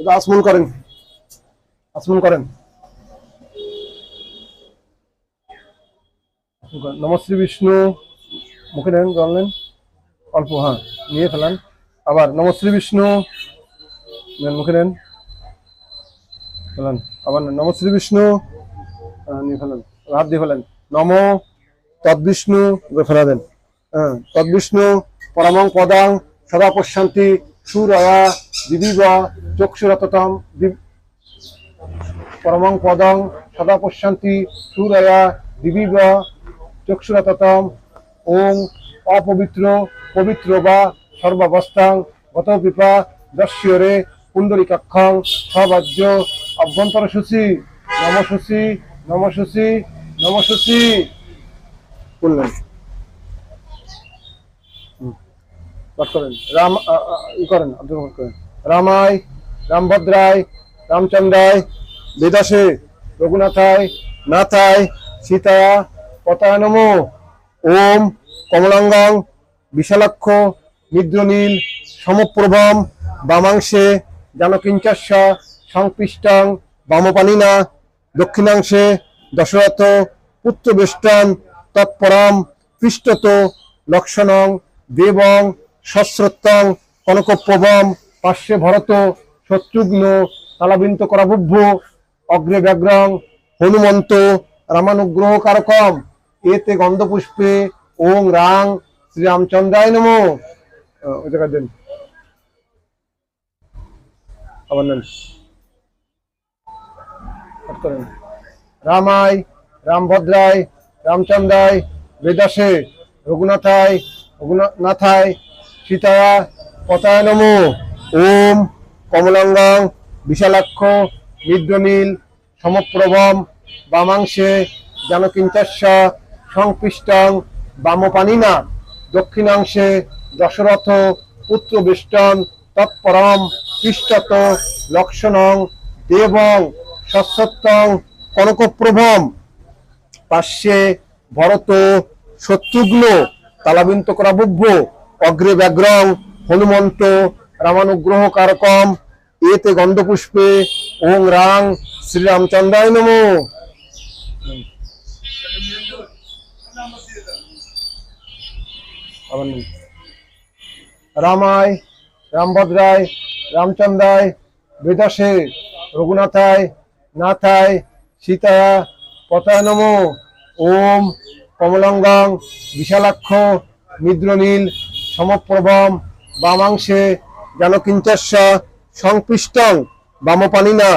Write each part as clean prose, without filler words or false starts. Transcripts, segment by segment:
এটা আসমন করেন, আসমন করেন। নমশ্রী বিষ্ণু, মুখে নেন, জানলেন অল্প, হ্যাঁ নিয়ে ফেলান। আবার নমশ্রী বিষ্ণু নেন, মুখে নেন, ফেলান। আবার নমশ্রী বিষ্ণু নিয়ে ফেলেন, হাত দিয়ে ফেলেন। নম তদ্বিষ্ণু ফেলা দেন। হ্যাঁ, তদ্বিষ্ণু পরমং পদাং সদা পশ্যন্তি সুরয়া দিবিব চক্ষুরততম পরমং পদং সদা পশ্যন্তি সুরয়া দিবিব চক্ষুরততম। ওং অপবিত্র পবিত্র বা সর্বাবস্থাং গত পিপা দস্যরে পুণ্ডরিকাক্ষং সবাজ্য অভ্যন্তর শুচি নমশুচি নমশুচি নমশুচি বললেন। পাঠ করেন। রাম ই করেন, আব্দুল করেন। রামায় রামভদ্রায় রামচন্দ্রায় বেদাসে রঘুনাথায় নাথায় সীতায়া পতায় নমো। ওম কমলাঙ্গং বিশালাক্ষ নিদ্রনীল সমপ্রভম বামাংশে জানকিঞ্চস্য সংপৃষ্টং বামপানিনা দক্ষিণাংশে দশরথ পুত্রবেষ্টন তৎপরম পৃষ্ঠত লক্ষণং দেবং সশ্রত্তং কনকপ্রভম পার্শ্বে ভরত শত্রুঘ্ন তালাবিন্ত করাবুভ্য অগ্রে ব্যাঘ্রং হনুমন্ত রামানুগ্রহ কারকম এতে গন্ধপুষ্পে ওং রাং শ্রীরামচন্দ্রায় নমো। ওই জায়গায় দেন, আবার নেন, করেন। রামায় রামভদ্রায় রামচন্দ্রায় বেদাসে রঘুনাথায় রঘুনাথায় সীতায়া পতায় নমো। ওম কমলাঙ্গং বিশালাক্ষ নিদ্রনীল সমপ্রভম বামাংশে জানকিঞ্চস্য সংপৃষ্টং বামপানিনা দক্ষিণাংশে দশরথ পুত্রবেষ্টন তৎপরম পৃষ্ঠত লক্ষণং দেবং সশ্রত্তং কনকপ্রভম পার্শ্বে ভরত শত্রুঘ্ন তালাবিন্ত করাবুভ্য অগ্রে ব্যাঘ্রং হনুমন্ত রামানুগ্রহ কারকম এতে গন্ধপুষ্পে ওং রাং শ্রীরামচন্দ্রায় নমো। রামায় রামভদ্রায় রামচন্দ্রায় বেদাসে রঘুনাথায় নাথায় সীতায়া পতায় নমো। ওম কমলাঙ্গং বিশালাক্ষ নিদ্রনীল সমপ্রভম বামাংশে জানকিঞ্চস্য সংপৃষ্টং বামপানিনা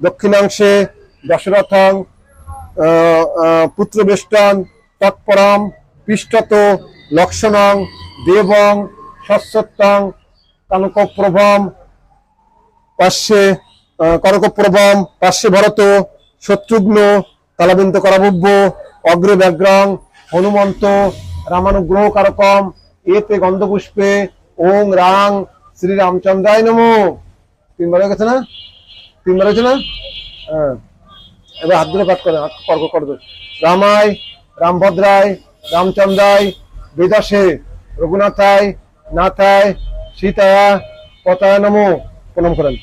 দক্ষিণাংশে দশরথং পুত্রবেষ্টন তৎপরম পৃষ্ঠত লক্ষণং দেবং সশ্রত্তং কনকপ্রভম পার্শ্বে কনকপ্রভম পার্শ্বে ভরত শত্রুঘ্ন তালাবিন্ত করাবুভ্য অগ্রে ব্যাঘ্রং হনুমন্ত রামানুগ্রহ কারকম এতে গন্ধপুষ্পে ওং রাং শ্রীরামচন্দ্রায় নমো। তিনবার হয়ে গেছে না? তিনবার হয়েছে না? হ্যাঁ, এবার হাত ধরে পাঠ করেন, কর্ক করবে। রামায় রামভদ্রায় রামচন্দ্রায় বেদাসে রঘুনাথায় নাথায় সীতায়া পতায় নমো। প্রণাম করেন।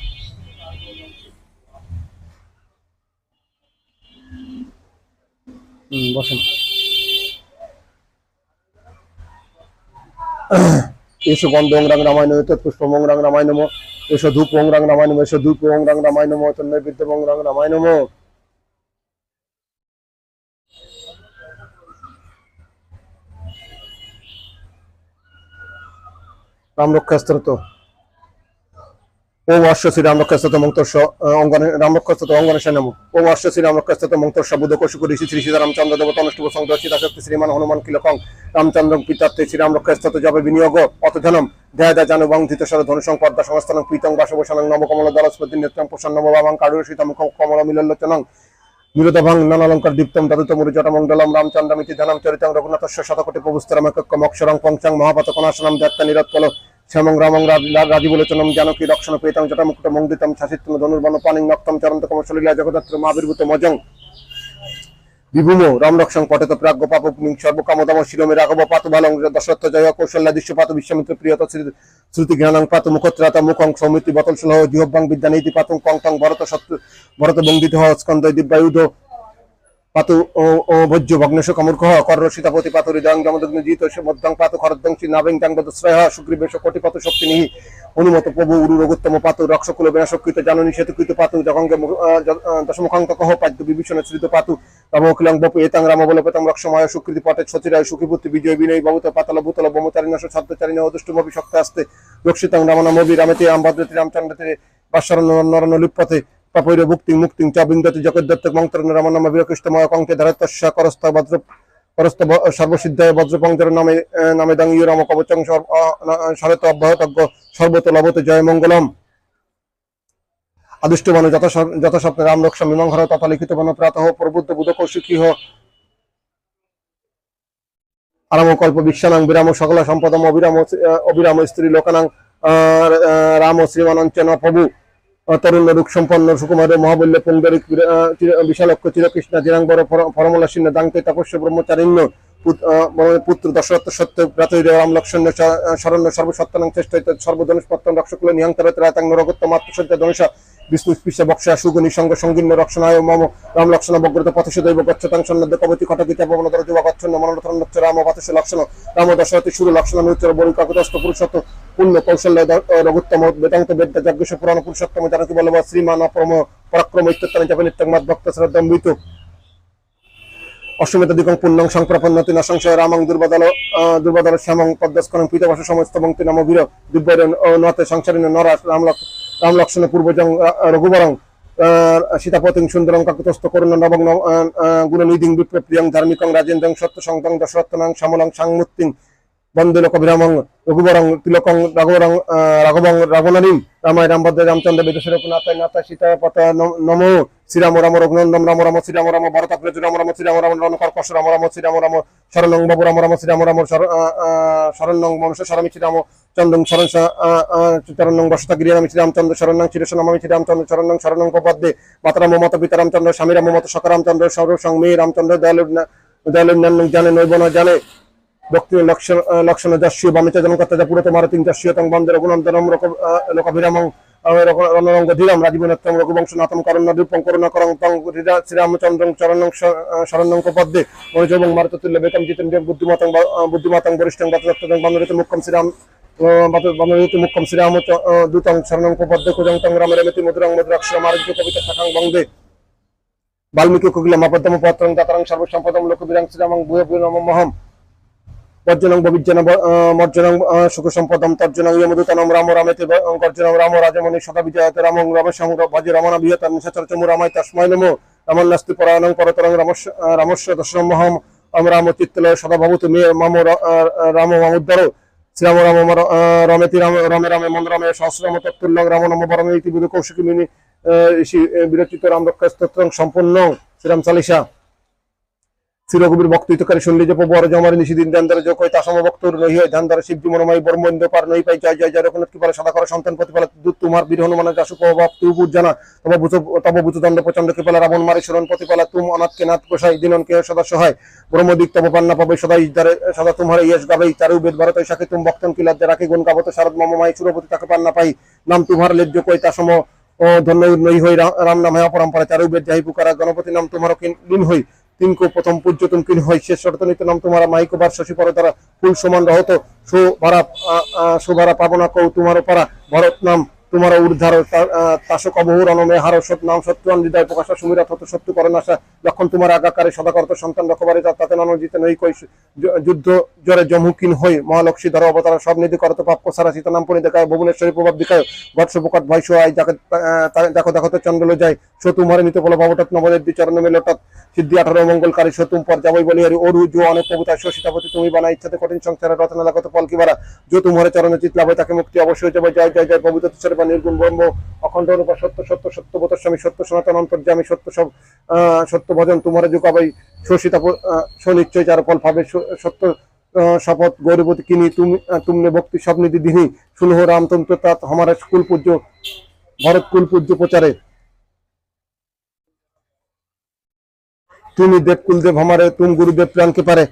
বসেন। এসো গন্ধ ওং রাং রামায়ণ পুষ্প ওং রাং রামায় নমো। এসো ধূপ ওং রাং রামায় নমো। এসো ধূপ ওং রাং রামায় নমো। তন্ময় ওং রাং রামায় নমো। রামরক্ষাস্তোত্র। ওম অশ্ব শ্রী রামরক্ষাস্তোত্র মন্ত্রস্য অঙ্গনে রামরক্ষাস্তোত্র অঙ্গনেশায় নমো। ওম অশ্ব শ্রী রামরক্ষাস্তোত্র মন্ত্রস্য বুধ কৌশিক ঋষি শ্রী সীতারামচন্দ্র দেবতা অনুষ্ঠুব সংগ্রহ সীতাশক্তি শ্রীমান হনুমান কিলকং রামচন্দ্র পিতাত্তে শ্রী রামরক্ষাস্তোত্র জবে বিনিয়োগ অতধনম ধ্যায় ধ্যায় জানু বংধিত সর ধনুষং পদ্মা সংস্থানং পীতং বাসবসানং নবকমল দলস্পতি নেত্রং প্রসন্ন বাবাং কারুর সীতামুখ কমল মিলল্লোচনং মিলতভং নানালঙ্কার দীপ্তম তদুতমুরি জটমণ্ডলম রামচন্দ্রমিতি ধনম চরিতং রঘুনাথস্য শতকোটি প্রভুস্তরমকম অক্ষরং পঞ্চং মহাপাত কনাশনম দত্ত নিরৎকল শ্যামং রামং রাজীবলোচনম জানকী রক্ষণ পেতং জটামুকুট মন্দিতম ছাসিত্তম ধনুর্বন পানিং নক্তম চরন্ত কমশলীলা জগদত্র মাবির্ভূত মজং বিভূম রামরক্ষং পটেত প্রাজ্ঞ পাপগ্নিং সর্বকামদাম শিরোমে রাঘব পাত বালং দশরথ জয় কৌশল্যা দৃশ্যপাত বিশ্বামিত্র প্রিয়ত শ্রুতি জ্ঞানাং পাত মুখত্রাতা মুখং সৌমিত্রি বতল সুলহ জিহ্বাং বিদ্যা নীতি পাতং কংটং ভরত শত্রু ভরত বন্দিত স্কন্দ দিব্যায়ুধ পাতু ও ভোজ্য ভগ্নেশ কামূর্খ কর্ণ সীতাপতি পাতু হৃদয়ং যমদগ্ন জিত মধ্যং পাতু খরদ্দং নাবেং চাং বদশ্রয় শক্রিবেশ কোটিপাত শক্তিনিহি হনুমত প্রভু উরু রঘুত্তম পাতু রক্ষকুল বিনাশকৃত জাননী সেতুকৃত পাতু জগঙ্গে দশমুখাঙ্ক কহ পাদ্য বিভীষণ শ্রিত পাতু রামকিলং বপু এতাং রাম বলপতং রক্ষময় সুকৃতি পটে ছচিরায় সুখীপুত্র বিজয় বিনয় বাবুত পাতল ভূতল বোমচারিণস ছদ্মচারিণ অদুষ্টমভি শক্ত আসতে রক্ষিতাং রামনমবি রামেতে রামভদ্রতি রামচন্দ্রতে বাশ্বরণ নরণ লিপ্পতে পাপৈর মুক্তি মুক্তিং চ বিন্দতি জগদ্দত্ত মন্ত্রণ রামনাম বিরকৃষ্টময় কঙ্কে ধরতস্য করস্ত বজ্র করস্ত সর্বসিদ্ধায় বজ্রপঙ্কর নামে নামে দাঙ্গীয় রাম কবচং শরত অব্যাহতজ্ঞ সর্বত লবত জয় মঙ্গলম আদিষ্ট বন যথাস্বপ্নে রাম রক্ষা মীমাংহর তথা লিখিত বন প্রাতঃ প্রবুদ্ধ বুধ কৌশিকী আরাম কল্প বিশ্বানাং বিরাম সকল সম্পদম অবিরাম অবিরাম স্ত্রী লোকানাং রাম শ্রীমানঞ্চন প্রভু তরুণ রূপ সম্পন্ন সুকুমার মহাবল্য পুঙ্গরিক বিশালক্ষ চিরকৃষ্ণ জিরাঙ্গর ফরমলাসীন দাঙ্কে তপস্য ব্রহ্মচারিণ্য পুত্র দশরথ সত্য প্রাতৈ রাম লক্ষ্মণ শরণ্য সর্বসত্তানং চেষ্ট সর্বধনুষ্পত্তন রক্ষকুল নিহঙ্কর রাতাং নরগত্য মাতৃসজ্জা ধনুষা বিষ্ণু স্পৃশ্য বক্ষা সুগনি সঙ্গ সঙ্গীন্য রক্ষণায় মম রাম লক্ষ্মণ বগ্রত পথসদৈব গচ্ছতাং সন্নদ্য কবতি কটকিতা পবনতর যুবা গচ্ছন্ন মনোরথন্নচ্চ রাম পথস লক্ষণ রাম দশরথী সুর লক্ষণ নূচর বরু কাকুতস্থ পুরুষত্ব পূর্ণ কৌশল্য রঘুত্তম বেদান্ত বেদ যজ্ঞ পুরাণ পুরুষোত্তম জানকী বল্লভ শ্রীমান অপরম পরাক্রম ইত্যত্তানি জপনিত্যং মদ ভক্ত শ্রদ্ধম মৃত অশ্বমেধ দিগং পুণ্যং সংপ্রপন্নতি না সংশয় রামং দুর্বদল শ্যামং পদ্মস্করং পীতবশ সমস্ত বংতি নাম বীর দিব্য নতে সংসারিণ নরা রাম লক্ষ্মণ পূর্বজং রঘুবরং সীতাপতিং সুন্দরং কাকুতস্থ করুণ নবং গুণনিধিং বিপ্রপ্রিয়ং ধার্মিকং রাজেন্দ্রং সত্য সংতং দশরথনাং শ্যামলং সাংমূর্তিং বন্দে লোকভিরামং রঘুবরং তিলকং রাঘবং রাঘবনারীম রামায় রামভদ্র রামচন্দ্র বিদুষের নাথায় নাথায় সীতায় পতা নমো শ্রীরাম রাম রঘুনন্দন রাম রাম শ্রীরাম রাম ভরতাগ্রজ রাম রাম শ্রীরাম রাম রণকর্কশ রাম রাম শ্রীরাম রাম শরণং বাবু রাম রাম শ্রীরাম রাম শরণং মনুষ্য শরমি শ্রীরাম চন্দ্রং শরণ চরণং বসতাগিরি রাম শ্রীরামচন্দ্র শরণং চিরস নমামি শ্রীরামচন্দ্র শরণং শরণং পদ্মে মাতরাম মত পিতা রামচন্দ্র স্বামী রাম মত সকারামচন্দ্র সর্বসং মে রামচন্দ্র দয়ালু জানে নৈবন জানে ভক্তি লক্ষণ যস্য বামিচ জনকর্তা পুরত মারতিং যস্যতং বন্দে রঘুনন্দনম লোকভিরামং রণরঙ্গ ধীরম রাজীবনেত্রং রঘুবংশনাথম করুণাদ্রীপং করুণাকরং তং শ্রীরামচন্দ্রং চরণং শরণং পদ্মে মনোজবং মারুততুল্য বেকম জিতেন্দ্রিয়ং বুদ্ধিমাতং বরিষ্ঠং বাতদত্তং বন্দরিত মুখ্যম শ্রীরাম বন্দরিত মুখ্যম শ্রীরাম দূতং শরণং পদ্মে কুজং তং রামরেমতি মধুরং মধুরাক্ষরম আরোগ্য কবিতা শাখাং বন্দে বাল্মীকি কোকিলম আপদ্যম পত্রং দাতারং সর্বসম্পদং লোকবীরাং শ্রীরামং ভূয় ভূয় নমঃ বর্জনং ববিজ্জন মর্জনং সুখ সম্পদম তর্জনং ইয়মদূতনম রাম রামেতে গর্জনং রাম রাজমণি সদা বিজয়তে রামং রমেশং ভজ রমণ বিহতং সচরচমু রামায় তস্মৈ নমো রামন্নাস্তি পরায়ণং পরতরং রামস্য দশরমহম রাম চিত্তলয় সদা ভবতু মে মাম রাম মামুদ্ধর শ্রীরাম রাম রমেতি রমে রমে মন রমে সহস্রম তত্তুল্যং রাম নম বরমে ইতি বিদু কৌশিকী মিনি ঋষি বিরচিত রাম রক্ষা স্তোত্রং সম্পূর্ণ শ্রীরাম চালিসা চিরকবির বক্তৃতকারী শুনলি যে প্রভু জমারি নিষিদিন ধ্যানদারে যোগ হয় তাসম বক্তর নই হয় ধ্যানদারে শিবজি মনোময় বর্মন্দ পার নই পাই জয় জয় জয় রঘুনাথ কি বলে সদা কর সন্তান প্রতিপাল দুধ তোমার বীর হনুমানের যাসুক অভাব তুই জানা তব বুঝ দণ্ড প্রচন্ড কৃপালা রাবণ মারি শরণ প্রতিপালা তুম অনাথকে নাথ কোষাই দিননকে সদা সহায় ব্রহ্মদিক তব পান্না পাবে সদা ইদারে সদা তোমার ইয়েস গাবেই তারু বেদ ভারত সাকে তুম ভক্তন কিলাদ্দে রাখে গুণ গাবত শারদ মমমাই সুরপতি তাকে পান্না পাই নাম তোমার লেজ্জ কই তাসম ও ধন্য নই হই রাম নাম হয় অপরম্পরা চারু বেদ যাই পুকারা গণপতি নাম তোমার কিন হই তিনকো প্রথম পূজ্য তুম কিন হয় শেষ শর্তনিত নাম তোমার মাইকো বার শশী পর তারা ফুল সমান রহত সুভারা পাবনা কৌ তোমার পারা ভরত নাম তোমার উদ্ধার তাশক অবহুর অনমে হার সৎ নাম সত্যন হৃদয় প্রকাশ সুমিরাত হত সত্য করেন আশা যখন তোমার আগাকারে সদাকর্ত সন্তান রকবারে তাতে ননজিতে নই কই যুদ্ধ জরে জমুকিন হই মহালক্ষ্মী ধর অবতার সব নিধি করত পাপ সারা সীতা নাম পরি দেখায় ভুবনেশ্বরী প্রভাব দেখায় বৎস প্রকট ভয় সোয়াই যাকে দেখো দেখো তো চন্দ্রল যায় সতুমারে নিতে বলো ভবটত নবদের চরণ মেলটত সিদ্ধি 18 মঙ্গলকারী সতুম পর যাবই বলি হরি ওরু জো অনেক কবুতা সীতাপতি তুমি বানা ইচ্ছাতে কঠিন সংসারে রত্ন লাগত ফল কি বারা जो तुम्हारे चरण चित लाभ ताके मुक्ति अवश्य जय जय जय जय पवित्र सर्व निर्गुण ब्रह्म अखंड रूप सत्य सत्य सत्य बतस्वामी सत्य सनातन अंतर्यामी सत्य सब सत्य भजन तुम्हारे जो काबाई शोषिता स्वनिश्चय चार फल भावे सत्य शपथ गौरवती किनी तुमने भक्ति सब निधि दिनी सुनो रामतंत्र तात हमारा कुल पूज्य भरत कुल पूज्य प्रचारे তুমি देव कुलदेव हमारे तुम गुरुदेव प्राण के पारे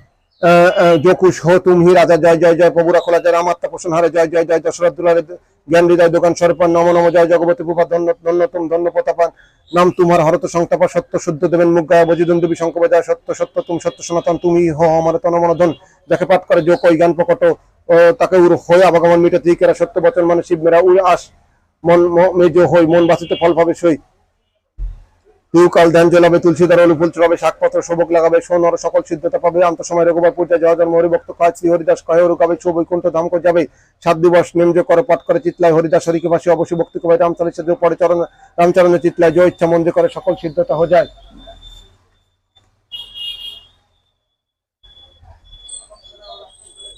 जो कुछ हो तुम ही राजा जय जय जय प्रभुरा खोला जय रामात्मा पोषण हारे जय जय जय दशरथ दुलारे ज्ञान हृदय दोकान स्वरूपान नमो नमो जय जगवती पुपा धन्य धन्य तुम धन्य प्रतापान नाम तुम्हार हरत संतापा सत्य शुद्ध देवेन मुख गाया बजिदन देवी शंख बजाय सत्य सत्य तुम सत्य सनातन তুমি हो हमारे तन मन धन যাকে পাঠ করে जो कोई ज्ञान प्रकट তাকে উর হয়ে আবাগমন মিটে তিকেরা সত্য বচন মানে শিব মেরা উড়ে আস মন মেজো হই মন বাঁচিতে ফল পাবে সই কাল ধ্যান জ্বলাবে তুলসীদার অনুকূল চড়াবে শাকপত্র সবক লাগাবে সোনর সকল সিদ্ধতা পাবে আন্ত সময় রঘুবার পূজা জয় জন্ম হরিভক্ত কাজ শ্রী হরিদাস কহে রুকাবে সব বৈকুণ্ঠ ধাম করে যাবে 7 দিবস নিম্ন করে পাঠ করে চিতলায় হরিদাস হরিকে বাসী অবশ্যই ভক্তি করে রামচরিত পরে চরণ রামচরণে চিতলায় জয় ইচ্ছা মন্দির করে সকল সিদ্ধতা হয়ে যায়।